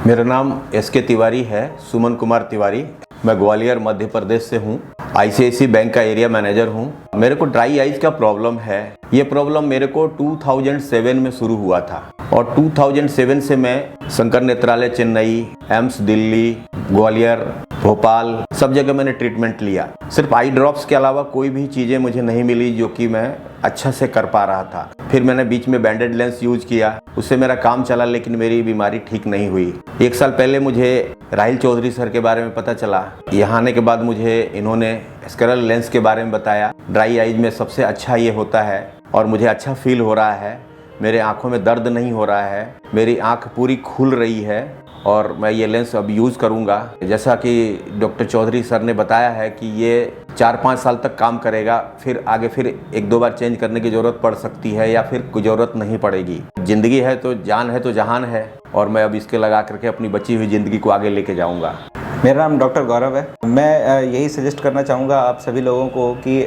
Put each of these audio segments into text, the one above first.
मेरा नाम एस.के. तिवारी है, सुमन कुमार तिवारी। मैं ग्वालियर मध्य प्रदेश से हूँ। ICICI बैंक का एरिया मैनेजर हूँ। मेरे को ड्राई आइज का प्रॉब्लम है। ये प्रॉब्लम मेरे को 2007 में शुरू हुआ था और 2007 से मैं शंकर नेत्रालय चेन्नई, एम्स दिल्ली, ग्वालियर, भोपाल सब जगह मैंने ट्रीटमेंट लिया। सिर्फ आई ड्रॉप्स के अलावा कोई भी चीज़ें मुझे नहीं मिली जो कि मैं अच्छा से कर पा रहा था। फिर मैंने बीच में बैंडेड लेंस यूज किया, उससे मेरा काम चला, लेकिन मेरी बीमारी ठीक नहीं हुई। 1 साल पहले मुझे राहिल चौधरी सर के बारे में पता चला। यहाँ आने के बाद मुझे इन्होंने स्क्लेरल लेंस के बारे में बताया। ड्राई आइज में सबसे अच्छा ये होता है और मुझे अच्छा फील हो रहा है। मेरे आँखों में दर्द नहीं हो रहा है, मेरी आँख पूरी खुल रही है और मैं ये लेंस अब यूज़ करूँगा। जैसा कि डॉक्टर चौधरी सर ने बताया है कि ये 4-5 साल तक काम करेगा, फिर आगे फिर 1-2 बार चेंज करने की ज़रूरत पड़ सकती है या फिर कोई ज़रूरत नहीं पड़ेगी। ज़िंदगी है तो जान है तो जहान है और मैं अब इसके लगा करके अपनी बची हुई ज़िंदगी को आगे लेके जाऊँगा। मेरा नाम डॉक्टर गौरव है। मैं यही सजेस्ट करना चाहूँगा आप सभी लोगों को कि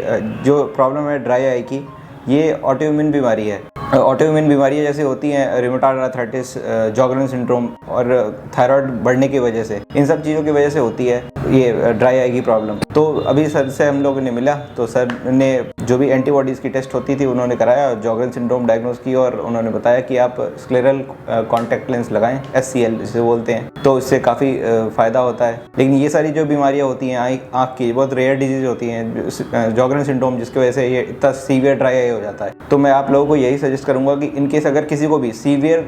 जो प्रॉब्लम है ड्राई आई की, ये ऑटोइम्यून बीमारी है। ऑटोइम्यून बीमारियाँ जैसे होती हैं रुमेटॉइड आर्थराइटिस, जॉगरेन सिंड्रोम और थायराइड बढ़ने की वजह से, इन सब चीज़ों की वजह से होती है ये ड्राई आई की प्रॉब्लम। तो अभी सर से हम लोगों ने मिला तो सर ने जो भी एंटीबॉडीज़ की टेस्ट होती थी उन्होंने कराया, जॉगरेन सिंड्रोम डायग्नोस की और उन्होंने बताया कि आप स्क्लेरल कॉन्टैक्ट लेंस लगाएं, SCL जिसे बोलते हैं, तो इससे काफ़ी फ़ायदा होता है। लेकिन ये सारी जो बीमारियाँ होती हैं आँख की, बहुत रेयर डिजीज़ होती हैं, जॉगरेन सिंड्रोम, जिसकी वजह से ये इतना सीवियर ड्राई आई हो जाता है। तो मैं आप लोगों को यही सजेस्ट करूंगा कि इनकेस अगर किसी को भी सीवियर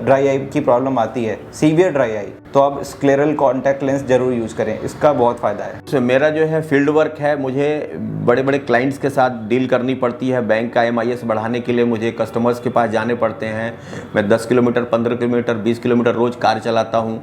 ड्राई आई की प्रॉब्लम आती है, सीवियर ड्राई आई, तो आप स्क्लेरल कॉन्टैक्ट लेंस जरूर यूज़ करें, इसका बहुत फ़ायदा है। तो मेरा जो है फील्ड वर्क है, मुझे बड़े बड़े क्लाइंट्स के साथ डील करनी पड़ती है। बैंक का MIS बढ़ाने के लिए मुझे कस्टमर्स के पास जाने पड़ते हैं। मैं 10 किलोमीटर, 15 किलोमीटर, 20 किलोमीटर रोज़ कार चलाता हूँ।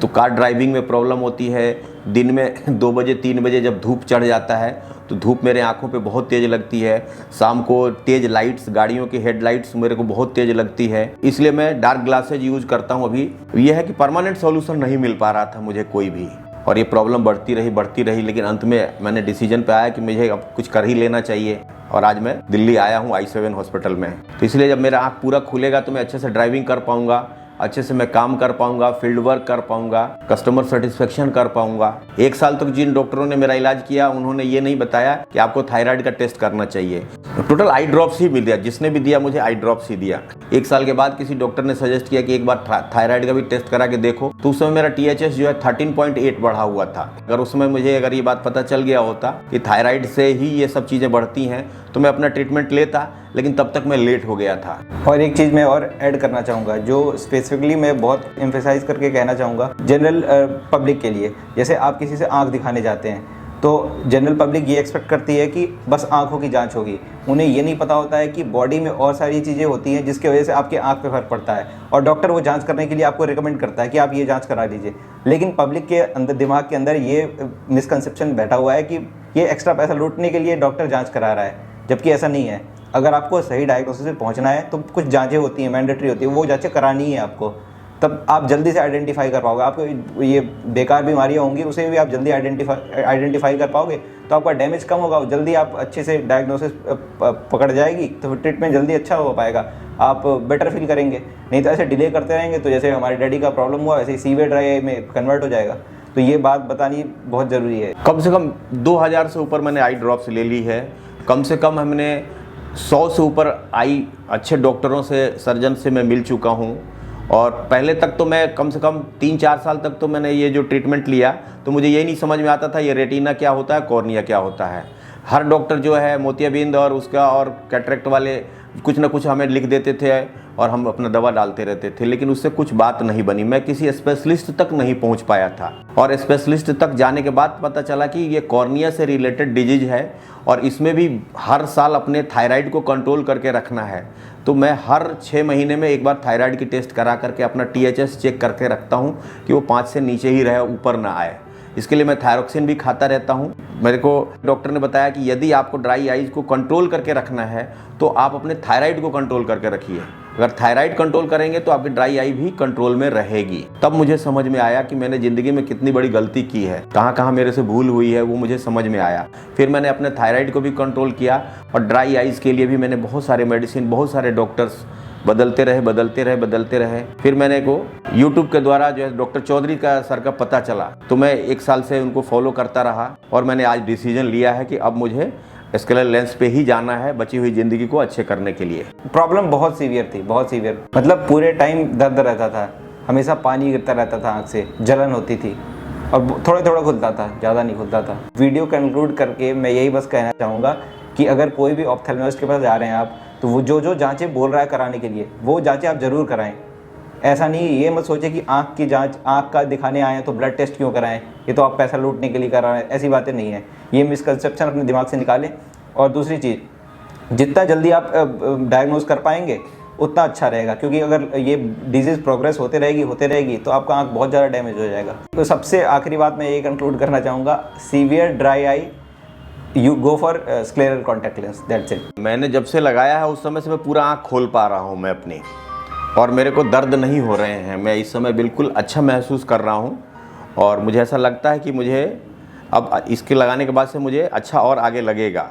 तो कार ड्राइविंग में प्रॉब्लम होती है। दिन में 2 बजे 3 बजे जब धूप चढ़ जाता है तो धूप मेरे आंखों पे बहुत तेज़ लगती है। शाम को तेज़ लाइट्स, गाड़ियों की हेडलाइट्स मेरे को बहुत तेज़ लगती है, इसलिए मैं डार्क ग्लासेज यूज़ करता हूँ। अभी यह है कि परमानेंट सॉल्यूशन नहीं मिल पा रहा था मुझे कोई भी, और ये प्रॉब्लम बढ़ती रही, लेकिन अंत में मैंने डिसीजन पे आया कि मुझे अब कुछ कर ही लेना चाहिए और आज मैं दिल्ली आया हूँ I7 हॉस्पिटल में। तो इसलिए जब मेरा आँख पूरा खुलेगा तो मैं अच्छे से ड्राइविंग कर पाऊँगा, अच्छे से मैं काम कर पाऊंगा, फील्ड वर्क कर पाऊंगा, कस्टमर सेटिस्फेक्शन कर पाऊंगा। 1 साल तक जिन डॉक्टरों ने मेरा इलाज किया उन्होंने ये नहीं बताया कि आपको थायराइड का टेस्ट करना चाहिए। टोटल आई ड्रॉप्स ही मिल दिया, जिसने भी दिया मुझे आई ड्रॉप्स ही दिया। 1 साल के बाद किसी डॉक्टर ने सजेस्ट किया कि एक बार थायराइड का भी टेस्ट करा के देखो, तो उस समय मेरा THS जो है 13.8 बढ़ा हुआ था। अगर उस समय मुझे ये बात पता चल गया होता कि थायराइड से ही ये सब चीज़ें बढ़ती हैं तो मैं अपना ट्रीटमेंट लेता, लेकिन तब तक मैं लेट हो गया था। और एक चीज़ मैं और ऐड करना चाहूँगा जो स्पेसिफिकली मैं बहुत एम्फेसाइज करके कहना चाहूँगा जनरल पब्लिक के लिए। जैसे आप किसी से आँख दिखाने जाते हैं तो जनरल पब्लिक ये एक्सपेक्ट करती है कि बस आँखों की जांच होगी। उन्हें ये नहीं पता होता है कि बॉडी में और सारी चीज़ें होती हैं जिसकी वजह से आपके आँख पे फर्क पड़ता है, और डॉक्टर वो जांच करने के लिए आपको रिकमेंड करता है कि आप ये जांच करा लीजिए। लेकिन पब्लिक के अंदर, दिमाग के अंदर ये मिसकंसेप्शन बैठा हुआ है कि ये एक्स्ट्रा पैसा लूटने के लिए डॉक्टर जाँच करा रहा है, जबकि ऐसा नहीं है। अगर आपको सही डायग्नोसिस पे पहुंचना है तो कुछ जांचें होती हैं, मैंडेटरी होती है, वो जांचें करानी है आपको, तब आप जल्दी से आइडेंटिफाई कर पाओगे। आपको ये बेकार बीमारियां होंगी उसे भी आप जल्दी आइडेंटिफाई कर पाओगे, तो आपका डैमेज कम होगा, जल्दी आप अच्छे से डायग्नोसिस पकड़ जाएगी, तो ट्रीटमेंट जल्दी अच्छा हो पाएगा, आप बेटर फील करेंगे। नहीं तो ऐसे डिले करते रहेंगे तो जैसे हमारे डैडी का प्रॉब्लम हुआ वैसे ही सीवियर ड्राई आई में कन्वर्ट हो जाएगा। तो ये बात बतानी बहुत ज़रूरी है। कम से कम 2000 से ऊपर मैंने आई ड्रॉप्स ले ली है। कम से कम हमने 100 से ऊपर आई अच्छे डॉक्टरों से, सर्जन से मैं मिल चुका हूँ। और पहले तक तो मैं कम से कम 3-4 साल तक तो मैंने ये जो ट्रीटमेंट लिया तो मुझे ये नहीं समझ में आता था ये रेटिना क्या होता है, कॉर्निया क्या होता है। हर डॉक्टर जो है मोतियाबिंद और उसका और कैटरेक्ट वाले कुछ ना कुछ हमें लिख देते थे और हम अपना दवा डालते रहते थे, लेकिन उससे कुछ बात नहीं बनी। मैं किसी स्पेशलिस्ट तक नहीं पहुंच पाया था और स्पेशलिस्ट तक जाने के बाद पता चला कि ये कॉर्निया से रिलेटेड डिजीज है और इसमें भी हर साल अपने थायराइड को कंट्रोल करके रखना है। तो मैं हर 6 महीने में एक बार थायराइड की टेस्ट करा करके अपना THS चेक करके रखता हूँ कि वो 5 से नीचे ही रहे, ऊपर ना आए। इसके लिए मैं थायरोक्सिन भी खाता रहता हूँ। मेरे को डॉक्टर ने बताया कि यदि आपको ड्राई आइज को कंट्रोल करके रखना है तो आप अपने थायराइड को कंट्रोल करके रखिए। अगर थायराइड कंट्रोल करेंगे तो आपकी ड्राई आई भी कंट्रोल में रहेगी। तब मुझे समझ में आया कि मैंने ज़िंदगी में कितनी बड़ी गलती की है, कहाँ कहाँ मेरे से भूल हुई है, वो मुझे समझ में आया। फिर मैंने अपने थायराइड को भी कंट्रोल किया और ड्राई आइज़ के लिए भी मैंने बहुत सारे मेडिसिन, बहुत सारे डॉक्टर्स बदलते रहे। फिर मैंने को यूट्यूब के द्वारा जो है डॉक्टर चौधरी का सर का पता चला, तो मैं 1 साल से उनको फॉलो करता रहा और मैंने आज डिसीजन लिया है कि अब मुझे स्केलर लेंस पे ही जाना है बची हुई ज़िंदगी को अच्छे करने के लिए। प्रॉब्लम बहुत सीवियर थी, बहुत सीवियर, मतलब पूरे टाइम दर्द रहता था, हमेशा पानी गिरता रहता था आँख से, जलन होती थी और थोड़ा थोड़ा खुलता था, ज़्यादा नहीं खुलता था। वीडियो कंक्लूड करके मैं यही बस कहना चाहूँगा कि अगर कोई भी ऑप्थेल्मोलॉजिस्ट के पास जा रहे हैं आप, तो वो जो जांचें बोल रहा है कराने के लिए, वो जांचें आप ज़रूर कराएं। ऐसा नहीं, ये मत सोचे कि आँख की जांच, आँख का दिखाने आए हैं तो ब्लड टेस्ट क्यों कराएं, ये तो आप पैसा लूटने के लिए करा रहे हैं, ऐसी बातें नहीं है। ये मिसकंसेप्शन अपने दिमाग से निकालें। और दूसरी चीज़, जितना जल्दी आप डायग्नोज कर पाएंगे उतना अच्छा रहेगा, क्योंकि अगर ये डिजीज़ प्रोग्रेस होते रहेगी तो आपका आँख बहुत ज़्यादा डैमेज हो जाएगा। तो सबसे आखिरी बात मैं ये कंक्लूड करना चाहूँगा, severe dry eye, you go for scleral contact lens, that's it. मैंने जब से लगाया है उस समय से मैं पूरा आँख खोल पा रहा हूँ मैं अपनी, और मेरे को दर्द नहीं हो रहे हैं। मैं इस समय बिल्कुल अच्छा महसूस कर रहा हूँ और मुझे ऐसा लगता है कि मुझे अब इसके लगाने के बाद से मुझे अच्छा और आगे लगेगा।